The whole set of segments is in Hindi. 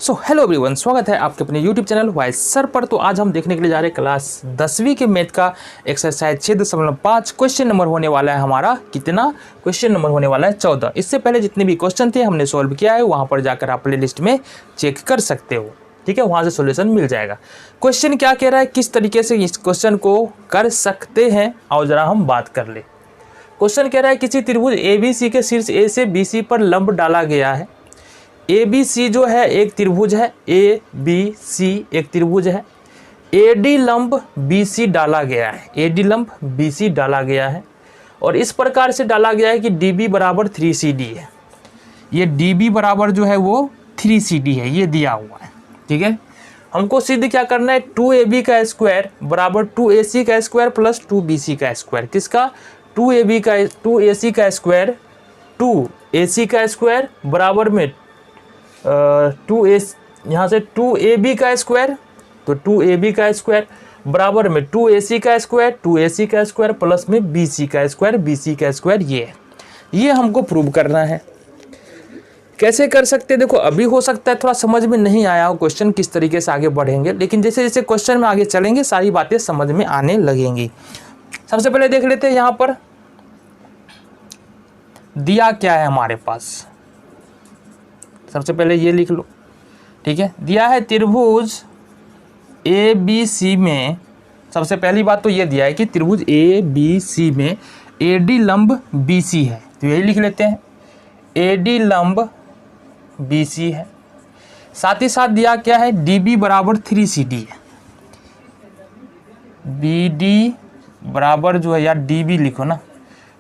सो हेलो एवरीवन, स्वागत है आपके अपने यूट्यूब चैनल वाइस सर पर। तो आज हम देखने के लिए जा रहे हैं क्लास 10वीं के मैथ का एक्सरसाइज 6.5 क्वेश्चन नंबर होने वाला है हमारा। कितना क्वेश्चन नंबर होने वाला है? 14। इससे पहले जितने भी क्वेश्चन थे हमने सॉल्व किया है, वहाँ पर जाकर आप प्ले लिस्ट में चेक कर सकते हो, ठीक है, वहाँ से सोल्यूशन मिल जाएगा। क्वेश्चन क्या कह रहा है, किस तरीके से इस क्वेश्चन को कर सकते हैं, और ज़रा हम बात कर ले। क्वेश्चन कह रहा है किसी त्रिभुज ABC के शीर्ष A से BC पर लंब डाला गया है। ABC जो है एक त्रिभुज है, ABC एक त्रिभुज है। AD लंब BC डाला गया है, AD लंब BC डाला गया है, और इस प्रकार से डाला गया है कि DB बराबर 3CD है। ये DB बराबर जो है वो 3CD है, ये दिया हुआ है, ठीक है। हमको सिद्ध क्या करना है, 2AB का स्क्वायर बराबर 2AC का स्क्वायर प्लस 2BC का स्क्वायर। किसका? 2AC का स्क्वायर 2AC का स्क्वायर बराबर में 2A, यहाँ से 2AB का स्क्वायर, तो 2AB का स्क्वायर बराबर में 2AC का स्क्वायर, 2AC का स्क्वायर प्लस में BC का स्क्वायर, BC का स्क्वायर। ये हमको प्रूव करना है। कैसे कर सकते हैं? देखो, अभी हो सकता है थोड़ा समझ में नहीं आया हो क्वेश्चन, किस तरीके से आगे बढ़ेंगे, लेकिन जैसे जैसे क्वेश्चन में आगे चलेंगे सारी बातें समझ में आने लगेंगी। सबसे पहले देख लेते हैं यहाँ पर दिया क्या है हमारे पास। सबसे पहले ये लिख लो, ठीक है। दिया है त्रिभुज ABC में, सबसे पहली बात तो ये दिया है कि त्रिभुज ABC में AD लंब BC है, तो यही लिख लेते हैं, AD लंब BC है। साथ ही साथ दिया क्या है, DB बराबर 3CD है। BD बराबर जो है, या DB लिखो ना,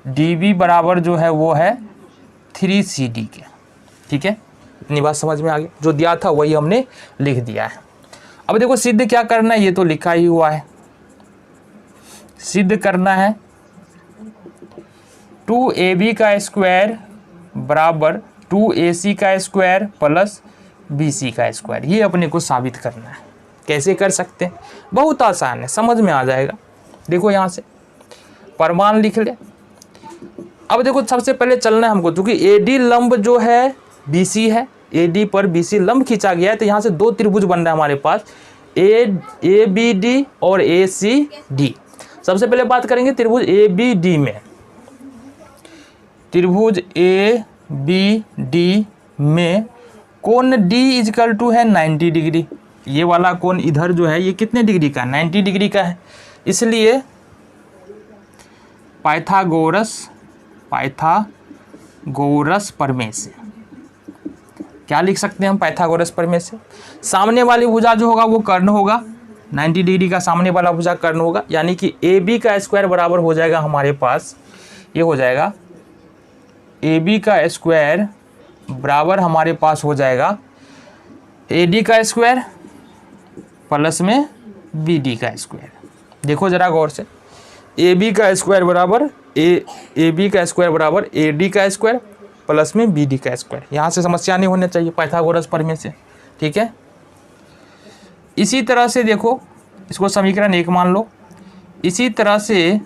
DB बराबर जो है वो है 3CD के, ठीक है। इतनी बात समझ में आ गई, जो दिया था वही हमने लिख दिया है। अब देखो सिद्ध क्या करना है, ये तो लिखा ही हुआ है। सिद्ध करना है 2AB का स्क्वायर बराबर 2AC का स्क्वायर प्लस BC का स्क्वायर। ये अपने को साबित करना है। कैसे कर सकते हैं? बहुत आसान है, समझ में आ जाएगा। देखो यहाँ से प्रमाण लिख ले। अब देखो सबसे पहले चलना है हमको, क्योंकि AD लंब जो है BC है, AD पर BC लंब खींचा गया है, तो यहाँ से दो त्रिभुज बन रहा है हमारे पास, ABD और ACD। सबसे पहले बात करेंगे त्रिभुज ABD में। त्रिभुज ABD में कोण D इजकल टू है 90 डिग्री। ये वाला कोण इधर जो है ये कितने डिग्री का? 90 डिग्री का है। इसलिए पाइथागोरस प्रमेय से क्या लिख सकते हैं हम? पाइथागोरस प्रमेय से सामने वाली भुजा जो होगा वो कर्ण होगा, 90 डिग्री का सामने वाला भुजा कर्ण होगा, यानी कि AB का स्क्वायर बराबर हो जाएगा हमारे पास, ये हो जाएगा AB का स्क्वायर बराबर हमारे पास हो जाएगा AD का स्क्वायर प्लस में BD का स्क्वायर। देखो जरा गौर से, AB का स्क्वायर बराबर AB का स्क्वायर बराबर AD का स्क्वायर प्लस में BD का स्क्वायर। यहाँ से समस्या नहीं होनी चाहिए पाइथागोरस प्रमेय से, ठीक है। इसी तरह से देखो, इसको समीकरण 1 मान लो। इसी तरह से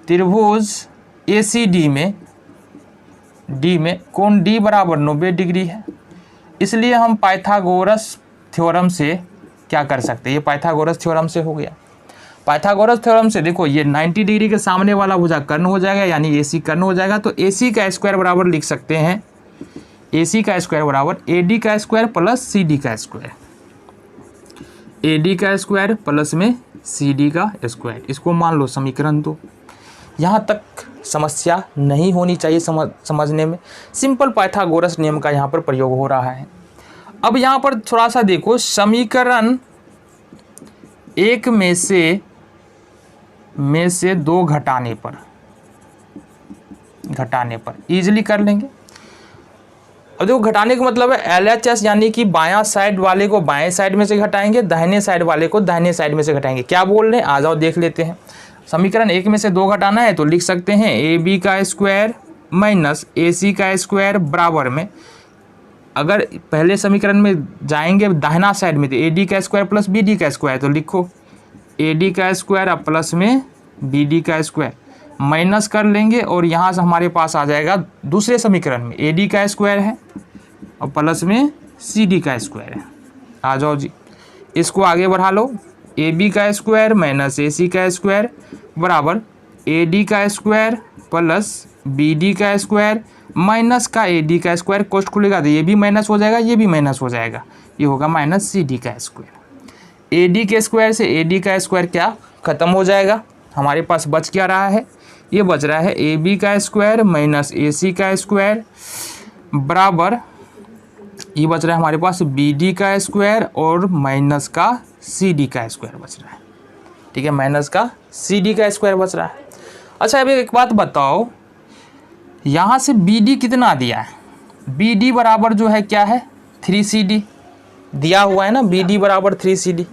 त्रिभुज ACD में कोण D बराबर 90 डिग्री है। इसलिए हम पाइथागोरस थ्योरम से क्या कर सकते हैं? ये पाइथागोरस थ्योरम से हो गया। पाइथागोरस थ्योरम से देखो, ये 90 डिग्री के सामने वाला भुजा कर्ण हो जाएगा, यानी AC कर्ण हो जाएगा, तो AC का स्क्वायर बराबर लिख सकते हैं, AC का स्क्वायर बराबर AD का स्क्वायर प्लस CD का स्क्वायर, AD का स्क्वायर प्लस में CD का स्क्वायर। इसको मान लो समीकरण 2। यहाँ तक समस्या नहीं होनी चाहिए समझने में। सिंपल पाइथागोरस नियम का यहाँ पर प्रयोग हो रहा है। अब यहाँ पर थोड़ा सा देखो, समीकरण 1 में से 2 घटाने पर इजीली कर लेंगे। अब देखो घटाने का मतलब है LHS, यानी कि बायां साइड वाले को बाएं साइड में से घटाएंगे, दाहिने साइड वाले को दाहिने साइड में से घटाएंगे। क्या बोल रहे हैं, आ जाओ देख लेते हैं। समीकरण 1 में से 2 घटाना है तो लिख सकते हैं AB का स्क्वायर माइनस AC का स्क्वायर बराबर में, अगर पहले समीकरण में जाएंगे दाहिना साइड में तो AD का स्क्वायर प्लस BD का स्क्वायर, तो लिखो AD का स्क्वायर अब प्लस में BD का स्क्वायर, माइनस कर लेंगे और यहाँ से हमारे पास आ जाएगा दूसरे समीकरण में AD का स्क्वायर है और प्लस में सी डी का स्क्वायर है। आ जाओ जी, इसको आगे बढ़ा लो, ए बी का स्क्वायर माइनस ए सी का स्क्वायर बराबर ए डी का स्क्वायर प्लस बी डी का स्क्वायर माइनस का ए डी का स्क्वायर। कोष्ट खुलेगा तो ये भी माइनस हो जाएगा, ये भी माइनस हो जाएगा, ये होगा माइनस सी डी का स्क्वायर। ए डी के स्क्वायर से ए डी का स्क्वायर क्या खत्म हो जाएगा, हमारे पास बच क्या रहा है, ये बच रहा है ए बी का स्क्वायर माइनस ए सी का स्क्वायर बराबर ये बच रहा है हमारे पास बी डी का स्क्वायर और माइनस का सी डी का स्क्वायर बच रहा है। ठीक है, माइनस का सी डी का स्क्वायर बच रहा है। अच्छा, अभी एक बात बताओ, यहाँ से बी डी कितना दिया है, बी डी बराबर जो है क्या है 3CD दिया हुआ है ना, बी डी बराबर 3CD।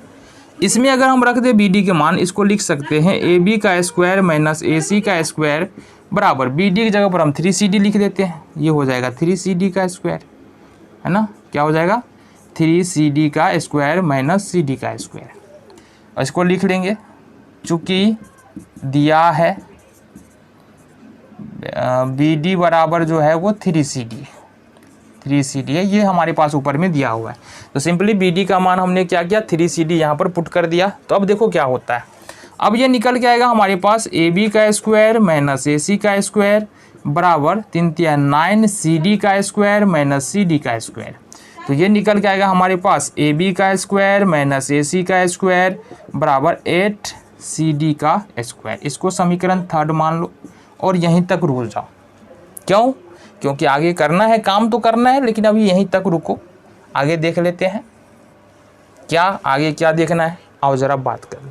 इसमें अगर हम रख दें बी डी के मान, इसको लिख सकते हैं ए बी का स्क्वायर माइनस ए सी का स्क्वायर बराबर बी डी की जगह पर हम 3CD लिख देते हैं, ये हो जाएगा 3CD का स्क्वायर, है ना, क्या हो जाएगा 3CD का स्क्वायर माइनस सी डी का स्क्वायर। और इसको लिख लेंगे, चूँकि दिया है बी डी बराबर जो है वो 3CD है, ये हमारे पास ऊपर में दिया हुआ है। तो सिंपली बी डी का मान हमने क्या किया 3CD यहाँ पर पुट कर दिया। तो अब देखो क्या होता है, अब ये निकल के आएगा हमारे पास ए बी का स्क्वायर माइनस ए सी का स्क्वायर बराबर 3 3 9 सी डी का स्क्वायर माइनस सी डी का स्क्वायर। तो ये निकल के आएगा हमारे पास ए बी का स्क्वायर माइनस ए सी का स्क्वायर बराबर 8 सी डी का स्क्वायर। इसको समीकरण 3 मान लो और यहीं तक रुक जाओ। क्यों? क्योंकि आगे करना है, काम तो करना है, लेकिन अभी यहीं तक रुको, आगे देख लेते हैं क्या आगे क्या देखना है। आओ ज़रा बात कर लो।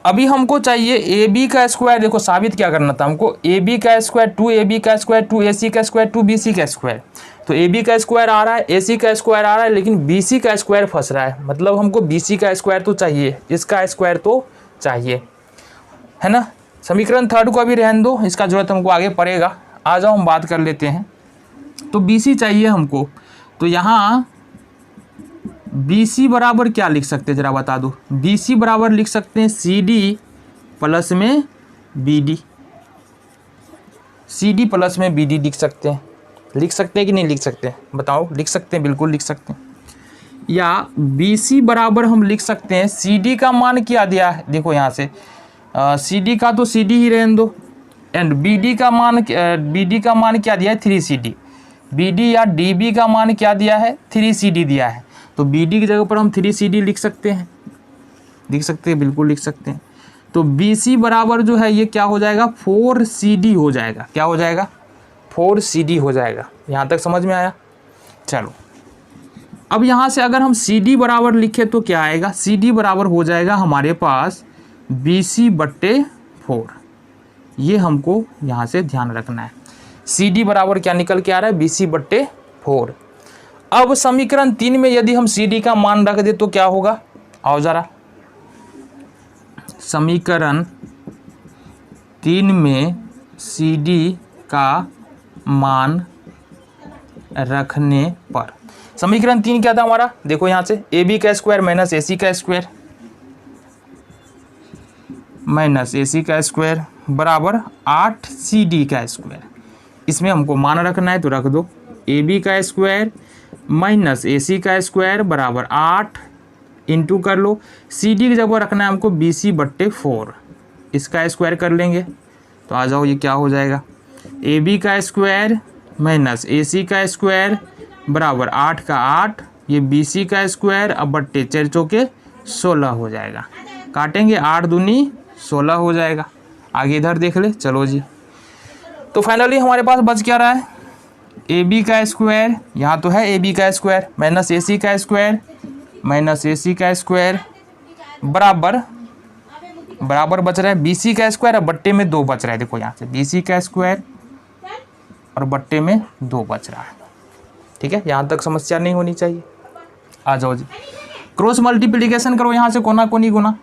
अभी हमको चाहिए ए बी का स्क्वायर, देखो साबित क्या करना था हमको, ए बी का स्क्वायर 2ab का स्क्वायर 2ac का स्क्वायर 2bc का स्क्वायर। तो ए बी का स्क्वायर आ रहा है, ए सी का स्क्वायर आ रहा है, लेकिन बी सी का स्क्वायर फंस रहा है, मतलब हमको बी सी का स्क्वायर तो चाहिए, इसका स्क्वायर तो चाहिए, है ना। समीकरण 3 को अभी रहने दो, इसका जरूरत हमको आगे पड़ेगा। आ जाओ हम बात कर लेते हैं। तो बी सी चाहिए हमको, तो यहाँ बी सी बराबर क्या लिख सकते हैं ज़रा बता दो। बी सी बराबर लिख सकते हैं सी डी प्लस में B D, C D plus में बी डी लिख सकते हैं कि नहीं लिख सकते, बताओ। लिख सकते हैं, बिल्कुल लिख सकते हैं। या बी सी बराबर हम लिख सकते हैं, सी डी का मान क्या दिया है, देखो यहाँ से सी डी का तो सी डी ही रहने दो, एंड बी डी का मान क्या दिया है 3CD। बी डी या डी बी का मान क्या दिया है 3CD दिया है, तो बी डी की जगह पर हम 3CD लिख सकते हैं, बिल्कुल लिख सकते हैं। तो बी सी बराबर जो है ये क्या हो जाएगा 4CD हो जाएगा, क्या हो जाएगा 4CD हो जाएगा। यहाँ तक समझ में आया। चलो अब यहाँ से अगर हम CD बराबर लिखें तो क्या आएगा, CD बराबर हो जाएगा हमारे पास BC/4। ये हमको यहाँ से ध्यान रखना है, CD बराबर क्या निकल के आ रहा है BC/4। अब समीकरण 3 में यदि हम CD का मान रख दे तो क्या होगा, आओ ज़रा। समीकरण 3 में CD का मान रखने पर, समीकरण 3 क्या था हमारा, देखो यहाँ से AB का स्क्वायर माइनस AC का स्क्वायर माइनस AC का स्क्वायर बराबर 8CD का स्क्वायर। इसमें हमको मान रखना है तो रख दो, AB का स्क्वायर माइनस AC का स्क्वायर बराबर 8 इंटू कर लो, CD की जगह रखना है हमको BC/4, इसका स्क्वायर कर लेंगे तो आ जाओ ये क्या हो जाएगा, AB का स्क्वायर माइनस AC का स्क्वायर बराबर 8 का 8, ये BC का स्क्वायर अब बट्टे 4 चौके 16 हो जाएगा, काटेंगे 8 दूनी 16 हो जाएगा। आगे इधर देख ले, चलो जी। तो फाइनली हमारे पास बच क्या रहा है, ए बी का स्क्वायर, यहाँ तो है ए बी का स्क्वायर माइनस ए सी का स्क्वायर माइनस ए सी का स्क्वायर बराबर बच रहा है बी सी का स्क्वायर, और बट्टे में 2 बच रहा है, देखो यहाँ से बी सी का स्क्वायर और बट्टे में 2 बच रहा है। ठीक है, यहाँ तक समस्या नहीं होनी चाहिए। आ जाओ जी, क्रॉस मल्टीप्लिकेशन करो यहाँ से कोना कोनी गुना,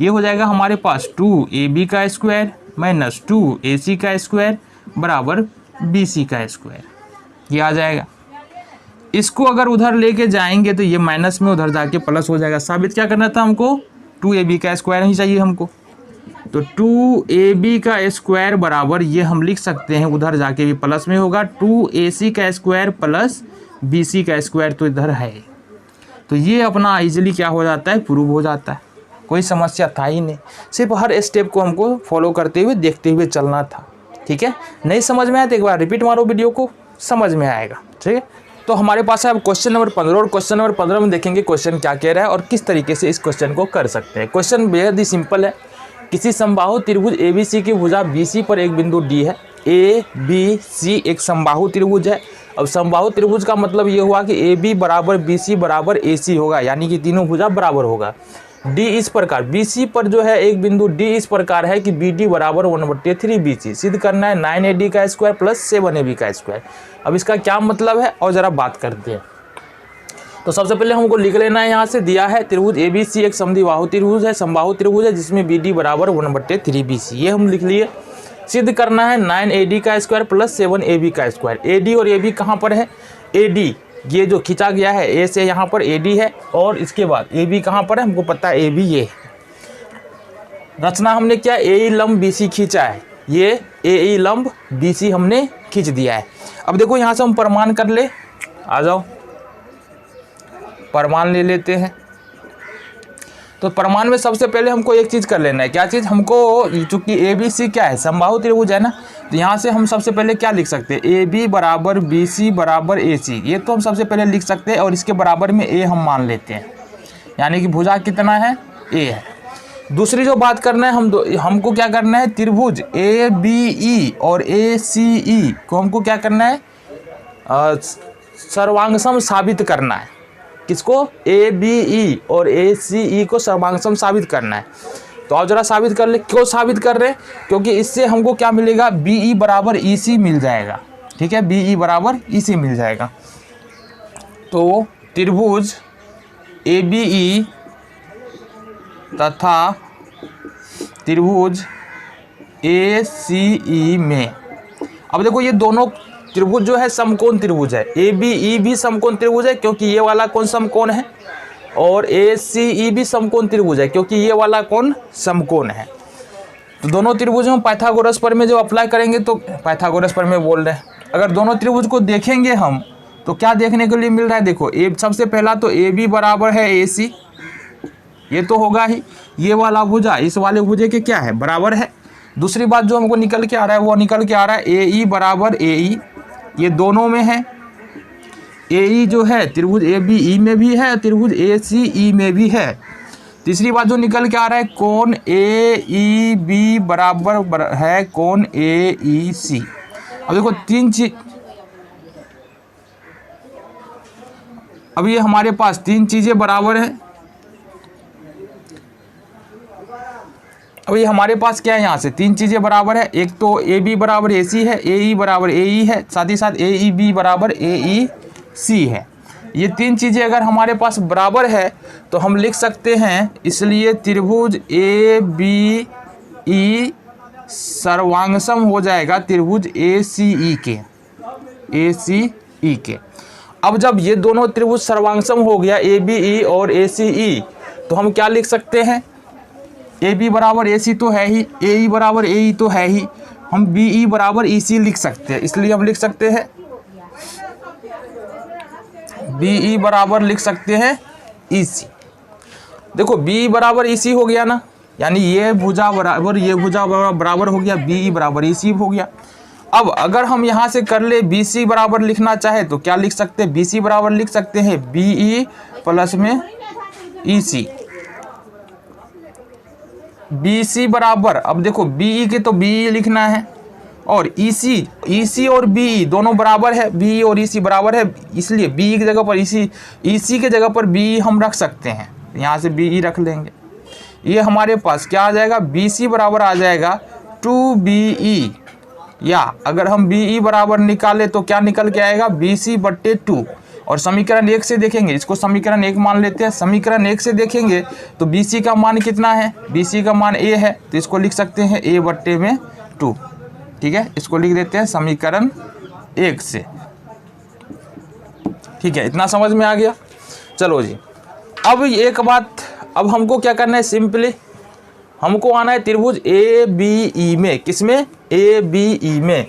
ये हो जाएगा हमारे पास 2AB का स्क्वायर माइनस 2AC का स्क्वायर बराबर BC का स्क्वायर, ये आ जाएगा। इसको अगर उधर लेके जाएंगे तो ये माइनस में उधर जाके प्लस हो जाएगा। साबित क्या करना था हमको, 2AB का स्क्वायर ही चाहिए हमको, तो 2AB का स्क्वायर बराबर ये हम लिख सकते हैं, उधर जाके भी प्लस में होगा 2AC का स्क्वायर प्लस BC का स्क्वायर तो इधर है, तो ये अपना इजीली क्या हो जाता है, प्रूव हो जाता है। कोई समस्या था ही नहीं, सिर्फ हर स्टेप को हमको फॉलो करते हुए देखते हुए चलना था। ठीक है, नहीं समझ में आया तो एक बार रिपीट मारो वीडियो को, समझ में आएगा। ठीक है, तो हमारे पास है अब क्वेश्चन नंबर 15, और क्वेश्चन नंबर 15 में देखेंगे क्वेश्चन क्या कह रहा है और किस तरीके से इस क्वेश्चन को कर सकते हैं। क्वेश्चन बेहद ही सिंपल है। किसी समबाहु त्रिभुज ABC की भुजा BC पर एक बिंदु D है। ABC एक समबाहु त्रिभुज है। अब समबाहु त्रिभुज का मतलब ये हुआ कि AB बराबर BC बराबर AC होगा, यानी कि तीनों भुजा बराबर होगा। D इस प्रकार, BC पर जो है एक बिंदु D इस प्रकार है कि BD बराबर 1/3 BC। सिद्ध करना है 9AD का स्क्वायर प्लस 7AB का स्क्वायर। अब इसका क्या मतलब है और ज़रा बात करते हैं। तो सबसे पहले हमको लिख लेना है, यहाँ से दिया है त्रिभुज ABC एक समद्विबाहु त्रिभुज है, समबाहु त्रिभुज है, जिसमें BD बराबर 1/3 BC, ये हम लिख लिए। सिद्ध करना है 9AD का स्क्वायर प्लस 7AB का स्क्वायर। AD और AB कहाँ पर है, AD ये जो खींचा गया है A से यहाँ पर AD है, और इसके बाद AB कहाँ पर है, हमको पता है AB ये है। रचना हमने क्या, AE लंब BC खींचा है, ये AE लंब BC हमने खींच दिया है। अब देखो यहाँ से हम प्रमाण कर ले, आ जाओ प्रमाण ले लेते हैं। तो प्रमाण में सबसे पहले हमको एक चीज़ कर लेना है, क्या चीज़, हमको चूंकि ABC क्या है, समबाहु त्रिभुज है ना, तो यहाँ से हम सबसे पहले क्या लिख सकते हैं, AB बराबर BC बराबर AC, ये तो हम सबसे पहले लिख सकते हैं, और इसके बराबर में A हम मान लेते हैं, यानी कि भुजा कितना है, A है। दूसरी जो बात करना है, हमको क्या करना है, त्रिभुज ABE और ACE को हमको क्या करना है, सर्वांगसम साबित करना है। किसको, ABE और ACE को सर्वांगसम साबित करना है। तो आप जरा साबित कर ले, क्यों साबित कर रहे हैं, क्योंकि इससे हमको क्या मिलेगा, BE बराबर EC मिल जाएगा। ठीक है, BE बराबर EC मिल जाएगा। तो त्रिभुज ABE तथा त्रिभुज ACE में, अब देखो ये दोनों त्रिभुज जो है समकोण त्रिभुज है। ABE भी समकोण त्रिभुज है क्योंकि ये वाला कोण समकोण है, और ACE भी समकोण त्रिभुज है क्योंकि ये वाला कोण समकोण है। तो दोनों त्रिभुजों में पाइथागोरस प्रमेय जो अप्लाई करेंगे, तो पाइथागोरस प्रमेय बोल रहे हैं, अगर दोनों त्रिभुज को देखेंगे हम तो क्या देखने के लिए मिल रहा है, देखो सबसे पहला तो AB बराबर है AC, ये तो होगा ही, ये वाला भुजा इस वाले भुजे के क्या है, बराबर है। दूसरी बात जो हमको निकल के आ रहा है, वो निकल के आ रहा है AE बराबर AE, ये दोनों में है। AE जो है त्रिभुज ABE में भी है, त्रिभुज ACE में भी है। तीसरी बात जो निकल के आ रहा है, कोण AEB बराबर है कोण AEC। अब देखो तीन चीज, अब ये हमारे पास तीन चीजें बराबर है। अब ये हमारे पास क्या है, यहाँ से तीन चीज़ें बराबर है। एक तो AB बराबर AC है, AE बराबर AE है, साथ ही साथ AEB बराबर AEC है। ये तीन चीज़ें अगर हमारे पास बराबर है तो हम लिख सकते हैं, इसलिए त्रिभुज ABE सर्वांगसम हो जाएगा त्रिभुज ACE के। अब जब ये दोनों त्रिभुज सर्वांगसम हो गया ABE और ACE, तो हम क्या लिख सकते हैं, AB बराबर AC तो है ही, AE बराबर AE तो है ही, हम BE बराबर EC लिख सकते हैं। इसलिए हम लिख सकते हैं BE बराबर लिख सकते हैं EC। देखो BE बराबर EC हो गया ना, यानी ये भुजा बराबर ये भुजा बराबर हो गया, BE बराबर EC हो गया। अब अगर हम यहाँ से कर ले BC बराबर लिखना चाहे तो क्या लिख सकते हैं, BC बराबर लिख सकते हैं BE प्लस में EC। BC बराबर, अब देखो BE के तो BE लिखना है, और EC और BE दोनों बराबर है, BE और EC बराबर है, इसलिए BE की जगह पर EC के जगह पर BE हम रख सकते हैं, यहाँ से BE रख लेंगे। ये हमारे पास क्या आ जाएगा, BC बराबर आ जाएगा 2BE, या अगर हम BE बराबर निकाले तो क्या निकल के आएगा, BC/2। और समीकरण 1 से देखेंगे, इसको समीकरण 1 मान लेते हैं। समीकरण 1 से देखेंगे तो BC का मान कितना है, BC का मान A है, तो इसको लिख सकते हैं A/2। ठीक है, इसको लिख देते हैं समीकरण 1 से। ठीक है, इतना समझ में आ गया। चलो जी, अब एक बात, अब हमको क्या करना है, सिंपली हमको आना है त्रिभुज ABE में। किसमें, ABE में।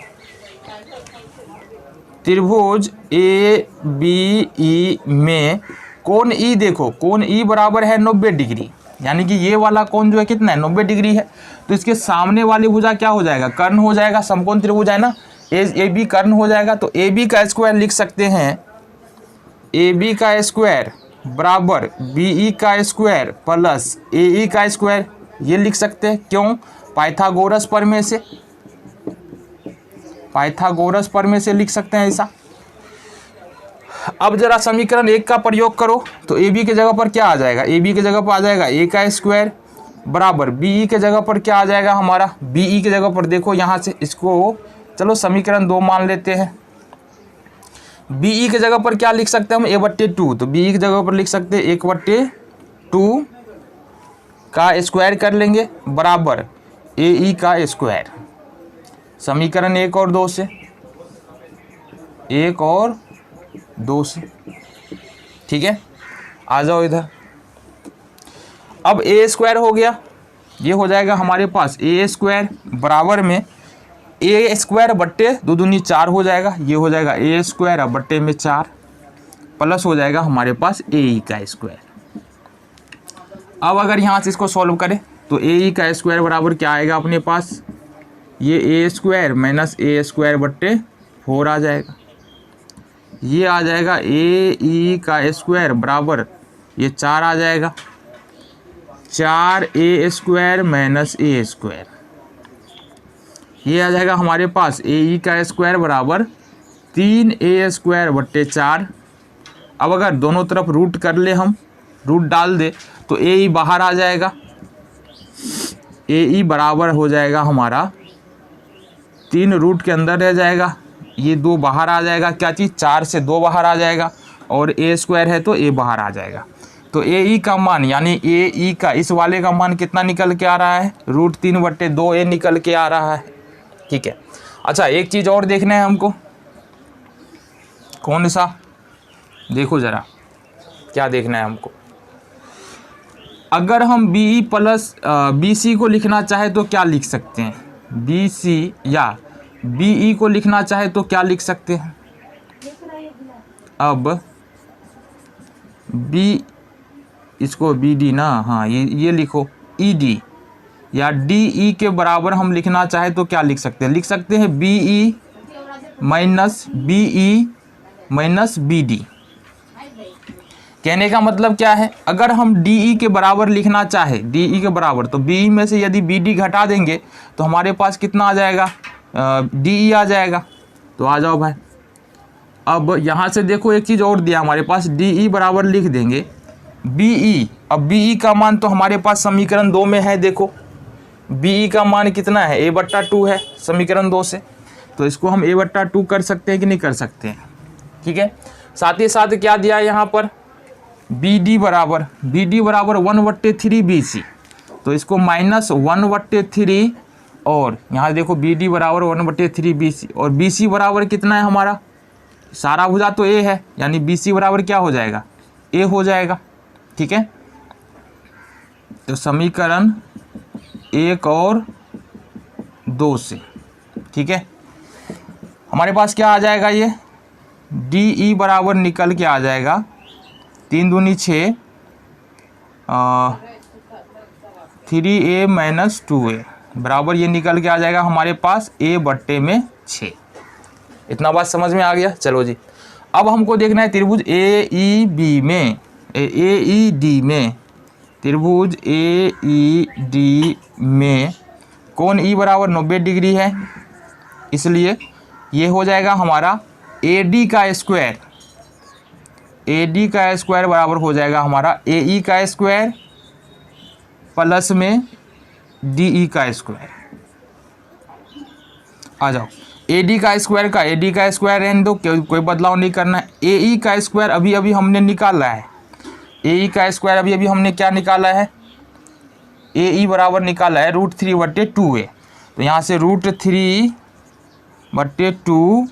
त्रिभुज ए बी ई में कोण ई, देखो कोण ई बराबर है 90 डिग्री, यानी कि ये वाला कोण जो है कितना है 90 डिग्री है। तो इसके सामने वाली भुजा क्या हो जाएगा, कर्ण हो जाएगा, समकोण त्रिभुज है ना, ए बी कर्ण हो जाएगा। तो ए बी का स्क्वायर लिख सकते हैं, ए बी का स्क्वायर बराबर बी ई का स्क्वायर प्लस ए ई का स्क्वायर, ये लिख सकते हैं। क्यों, पाइथागोरस प्रमेय से, पाइथागोरस प्रमेय से लिख सकते हैं ऐसा। अब जरा समीकरण 1 का प्रयोग करो, तो ए बी के जगह पर क्या आ जाएगा, ए बी के जगह पर आ जाएगा ए का स्क्वायर बराबर बी ई के जगह पर क्या आ जाएगा हमारा, बी ई के जगह पर देखो यहाँ से इसको चलो समीकरण 2 मान लेते हैं। बी ई के जगह पर क्या लिख सकते हैं हम, a/2, तो बी ई की जगह पर लिख सकते हैं 1/2 का स्क्वायर कर लेंगे बराबर ए ई का स्क्वायर, समीकरण 1 और 2 से, 1 और 2 से, ठीक है। आ जाओ इधर, अब ए स्क्वायर हो गया, ये हो जाएगा हमारे पास ए स्क्वायर बराबर में ए स्क्वायर बट्टे 2 दूनी 4 हो जाएगा, ये हो जाएगा ए स्क्वायर अब बट्टे में 4 प्लस हो जाएगा हमारे पास ए ई का स्क्वायर। अब अगर यहाँ से इसको सॉल्व करें तो ए ई का स्क्वायर बराबर क्या आएगा अपने पास, ये ए स्क्वायर माइनस ए स्क्वायर बट्टे 4 आ जाएगा, ये आ जाएगा ए ई का स्क्वायर बराबर ये 4 आ जाएगा, 4 ए स्क्वायर माइनस ए स्क्वायर, ये आ जाएगा हमारे पास ए ई का स्क्वायर बराबर 3 ए स्क्वायर बट्टे 4। अब अगर दोनों तरफ रूट कर ले, हम रूट डाल दे तो ए ई बाहर आ जाएगा, ए ई बराबर हो जाएगा हमारा 3 रूट के अंदर रह जाएगा, ये 2 बाहर आ जाएगा, क्या चीज़ 4 से 2 बाहर आ जाएगा, और ए स्क्वायर है तो ए बाहर आ जाएगा। तो ए ई का मान यानी ए ई का इस वाले का मान कितना निकल के आ रहा है, √3/2a निकल के आ रहा है, ठीक है। अच्छा एक चीज़ और देखना है हमको, कौन सा, देखो ज़रा क्या देखना है हमको। अगर हम B E plus B C को लिखना चाहे तो क्या लिख सकते हैं, बी सी या बी ई को लिखना चाहे तो क्या लिख सकते हैं। अब बी, इसको बी डी ना, हाँ ये लिखो ई डी, या डी ई के बराबर हम लिखना चाहे तो क्या लिख सकते हैं, लिख सकते हैं B E minus B D. कहने का मतलब क्या है, अगर हम डी ई के बराबर लिखना चाहे, डी ई के बराबर, तो बी ई में से यदि बी डी घटा देंगे तो हमारे पास कितना आ जाएगा, डी ई आ जाएगा। तो आ जाओ भाई, अब यहाँ से देखो एक चीज़ और दिया हमारे पास, डी ई बराबर लिख देंगे बी ई। अब बी ई का मान तो हमारे पास समीकरण 2 में है, देखो बी ई का मान कितना है, a/2 है समीकरण 2 से, तो इसको हम a/2 कर सकते हैं कि नहीं कर सकते हैं, ठीक है। साथ ही साथ क्या दिया है यहाँ पर, बी डी बराबर 1/3 बी सी, तो इसको -1/3, और यहाँ देखो बी डी बराबर 1/3 बी सी, और बी सी बराबर कितना है हमारा, सारा भुजा तो ए है, यानी बी सी बराबर क्या हो जाएगा, ए हो जाएगा, ठीक है। तो समीकरण 1 और 2 से, ठीक है, हमारे पास क्या आ जाएगा, ये डी ई बराबर निकल के आ जाएगा 3 दूनी 6, 3a माइनस 2a बराबर ये निकल के आ जाएगा हमारे पास a/6। इतना बात समझ में आ गया। चलो जी, अब हमको देखना है त्रिभुज ए ई डी में, त्रिभुज ए ई डी में कोण ई बराबर 90 डिग्री है, इसलिए ये हो जाएगा हमारा ए डी का स्क्वायर, ए डी का स्क्वायर बराबर हो जाएगा हमारा ए ई का स्क्वायर प्लस में डी ई का स्क्वायर। आ जाओ, ए डी का स्क्वायर रहने दो, कोई बदलाव नहीं करना है। ए ई का स्क्वायर अभी अभी हमने निकाला है, ए ई का स्क्वायर अभी अभी हमने क्या निकाला है, ए ई बराबर निकाला है √3/2a, तो यहाँ से √3/2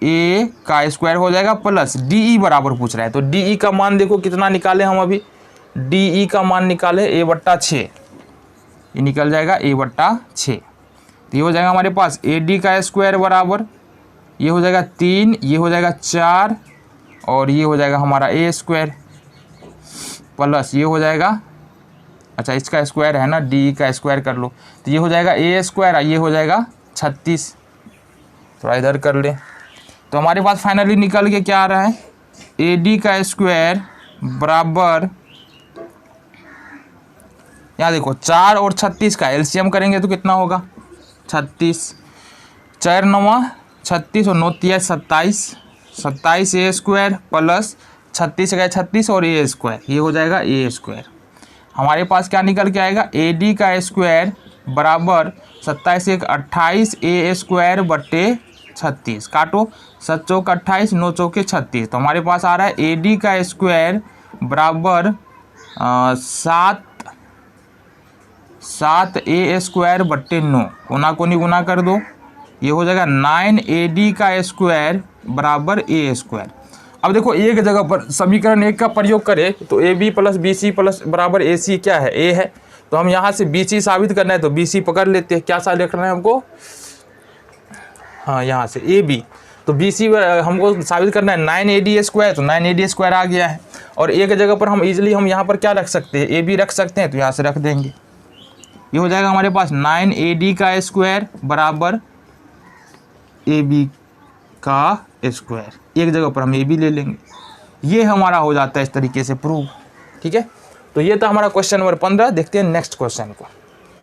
ए का स्क्वायर हो जाएगा प्लस डी ई बराबर पूछ रहा है, तो डी ई का मान देखो कितना निकाले हम अभी, डी ई का मान निकाले a/6, ये निकल जाएगा a/6, तो ये हो जाएगा हमारे पास ए डी का स्क्वायर बराबर ये हो जाएगा 3, ये हो जाएगा 4 और ये हो जाएगा हमारा ए स्क्वायर प्लस ये हो जाएगा, अच्छा इसका स्क्वायर है ना, डी का स्क्वायर कर लो, तो ये हो जाएगा ए स्क्वायर, ये हो जाएगा 36, थोड़ा इधर कर ले। तो हमारे पास फाइनली निकल के क्या आ रहा है, ए डी का स्क्वायर बराबर, यहाँ देखो 4 और 36 का एलसीएम करेंगे तो कितना होगा 36, 4 9 36 और 9 27, 27 ए स्क्वायर प्लस 36 गए 36 और ए स्क्वायर, ये हो जाएगा ए स्क्वायर। हमारे पास क्या निकल के आएगा, ए डी का स्क्वायर बराबर 27 1 28 ए स्क्वायर बट्टे 36, काटो 7 चौक 28 9 चौके 36, तो हमारे पास आ रहा है ए डी का स्क्वायर बराबर 7 ए स्क्वायर बट्टे 9, कोना कोनी गुना कर दो, ये हो जाएगा 9 ए डी का स्क्वायर बराबर ए स्क्वायर। अब देखो एक जगह पर समीकरण 1 का प्रयोग करें तो A B plus B C plus बराबर ए सी क्या है, ए है, तो हम यहाँ से बी सी साबित करना है तो बी सी पकड़ लेते हैं, क्या सा लिखना है हमको, हाँ यहाँ से ए बी, तो बी सी हमको साबित करना है 9 ए डी स्क्वायर, तो 9 ए डी स्क्वायर आ गया है। और एक जगह पर हम इजीली हम यहाँ पर क्या रख सकते हैं, ए बी रख सकते हैं, तो यहाँ से रख देंगे, ये हो जाएगा हमारे पास 9 ए डी का स्क्वायर बराबर ए बी का स्क्वायर, एक जगह पर हम ए बी ले लेंगे, ये हमारा हो जाता है इस तरीके से प्रूव। ठीक है, तो ये था हमारा क्वेश्चन नंबर 15। देखते हैं नेक्स्ट क्वेश्चन को।